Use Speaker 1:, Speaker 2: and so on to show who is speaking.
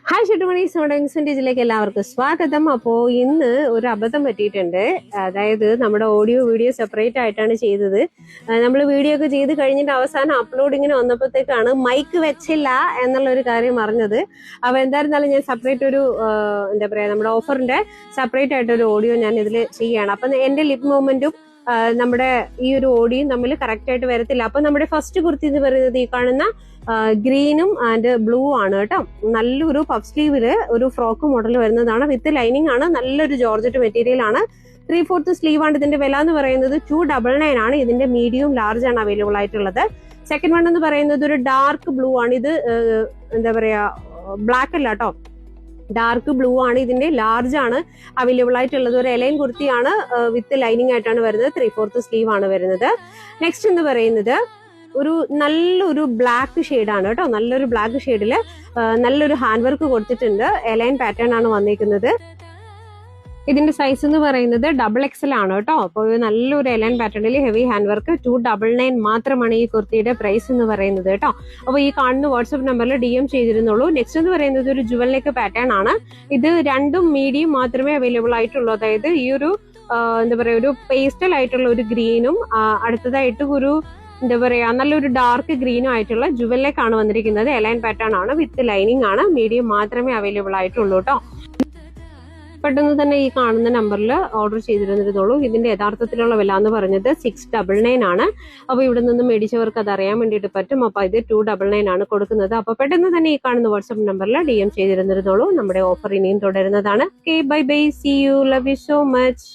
Speaker 1: Hi ഷെട്ടുമണി സോഡങ്സ് വിന്റേജിലേക്ക് എല്ലാവർക്കും സ്വാഗതം. അപ്പോൾ ഇന്ന് ഒരു അബദ്ധം പറ്റിയിട്ടുണ്ട്. അതായത് നമ്മുടെ ഓഡിയോ വീഡിയോ സെപ്പറേറ്റ് ആയിട്ടാണ് ചെയ്തത്. നമ്മൾ വീഡിയോ ഒക്കെ ചെയ്ത് കഴിഞ്ഞിട്ട് അവസാനം അപ്ലോഡിങ്ങിന് വന്നപ്പോഴത്തേക്കാണ് മൈക്ക് വെച്ചില്ല എന്നുള്ള ഒരു കാര്യം അറിഞ്ഞത്. അപ്പോൾ എന്തായിരുന്നാലും ഞാൻ സെപ്പറേറ്റ് ഒരു എന്താ പറയാ നമ്മുടെ ഓഫറിന്റെ സെപ്പറേറ്റ് ആയിട്ടൊരു ഓഡിയോ ഞാൻ ഇതിൽ ചെയ്യുകയാണ്. അപ്പം എന്റെ ലിപ് മൂവ്മെന്റും നമ്മുടെ ഈ ഒരു ഓഡിയും തമ്മിൽ കറക്റ്റ് ആയിട്ട് വരത്തില്ല. അപ്പൊ നമ്മുടെ ഫസ്റ്റ് കുർത്തി എന്ന് പറയുന്നത് ഈ കാണുന്ന ഗ്രീനും ആൻഡ് ബ്ലൂ ആണ് കേട്ടോ. നല്ലൊരു പഫ് സ്ലീവില് ഒരു ഫ്രോക്ക് മോഡൽ വരുന്നതാണ്. വിത്ത് ലൈനിങ് ആണ്. നല്ലൊരു ജോർജറ്റ് മെറ്റീരിയൽ ആണ്. 3/4 സ്ലീവ് ആണ്. ഇതിന്റെ വില എന്ന് പറയുന്നത് 299 ആണ്. ഇതിന്റെ മീഡിയം ലാർജ് ആണ് അവൈലബിൾ ആയിട്ടുള്ളത്. സെക്കൻഡ് വൺ എന്ന് പറയുന്നത് ഒരു ഡാർക്ക് ബ്ലൂ ആണ്. ഇത് എന്താ പറയാ ബ്ലാക്ക് അല്ല കേട്ടോ, ഡാർക്ക് ബ്ലൂ ആണ്. ഇതിന്റെ ലാർജ് ആണ് അവൈലബിൾ ആയിട്ടുള്ളത്. ഒരു എലൈൻ കുർത്തിയാണ്. വിത്ത് ലൈനിങ് ആയിട്ടാണ് വരുന്നത്. 3/4 സ്ലീവ് ആണ് വരുന്നത്. നെക്സ്റ്റ് എന്ന് പറയുന്നത് നല്ലൊരു ബ്ലാക്ക് ഷെയ്ഡാണ് കേട്ടോ. നല്ലൊരു ബ്ലാക്ക് ഷെയ്ഡില് നല്ലൊരു ഹാൻഡ് വർക്ക് കൊടുത്തിട്ടുണ്ട്. എലൈൻ പാറ്റേൺ ആണ് വന്നിരിക്കുന്നത്. ഇതിന്റെ സൈസ് എന്ന് പറയുന്നത് XXL ആണ് കേട്ടോ. അപ്പോൾ നല്ലൊരു എലൈൻ പാറ്റേണിൽ ഹെവി ഹാൻഡ് വർക്ക് 299 മാത്രമാണ് ഈ കുർത്തിയുടെ പ്രൈസ് എന്ന് പറയുന്നത് കേട്ടോ. അപ്പോൾ ഈ കാണുന്ന വാട്സ്ആപ്പ് നമ്പറിൽ DM ചെയ്തിരുന്നുള്ളൂ. നെക്സ്റ്റ് എന്ന് പറയുന്നത് ഒരു ജുവൽ നെക്ക് പാറ്റേൺ ആണ്. ഇത് രണ്ടും മീഡിയം മാത്രമേ അവൈലബിൾ ആയിട്ടുള്ളൂ. അതായത് ഈ ഒരു എന്താ പറയാ ഒരു പേസ്റ്റൽ ആയിട്ടുള്ള ഒരു ഗ്രീനും അടുത്തതായിട്ട് ഒരു എന്താ പറയാ നല്ലൊരു ഡാർക്ക് ഗ്രീനും ആയിട്ടുള്ള ജുവൽ നെക്ക് ആണ് വന്നിരിക്കുന്നത്. എലൈൻ പാറ്റേൺ ആണ്. വിത്ത് ലൈനിങ് ആണ്. മീഡിയം മാത്രമേ അവൈലബിൾ ആയിട്ടുള്ളൂ കേട്ടോ. പെട്ടെന്ന് തന്നെ ഈ കാണുന്ന നമ്പറിൽ ഓർഡർ ചെയ്തിരുന്നിരുന്നുള്ളൂ. ഇതിന്റെ യഥാർത്ഥത്തിലുള്ള വില എന്ന് പറഞ്ഞത് 699 ആണ്. അപ്പൊ ഇവിടെ നിന്ന് മേടിച്ചവർക്ക് അത് അറിയാൻ വേണ്ടിയിട്ട് പറ്റും. അപ്പൊ ഇത് 299 ആണ് കൊടുക്കുന്നത്. അപ്പൊ പെട്ടെന്ന് തന്നെ ഈ കാണുന്ന വാട്സ്ആപ്പ് നമ്പറിൽ DM ചെയ്തിരുന്നിരുന്നുള്ളൂ. നമ്മുടെ ഓഫർ ഇനിയും തുടരുന്നതാണ്. Bye bye, see you, love you so much.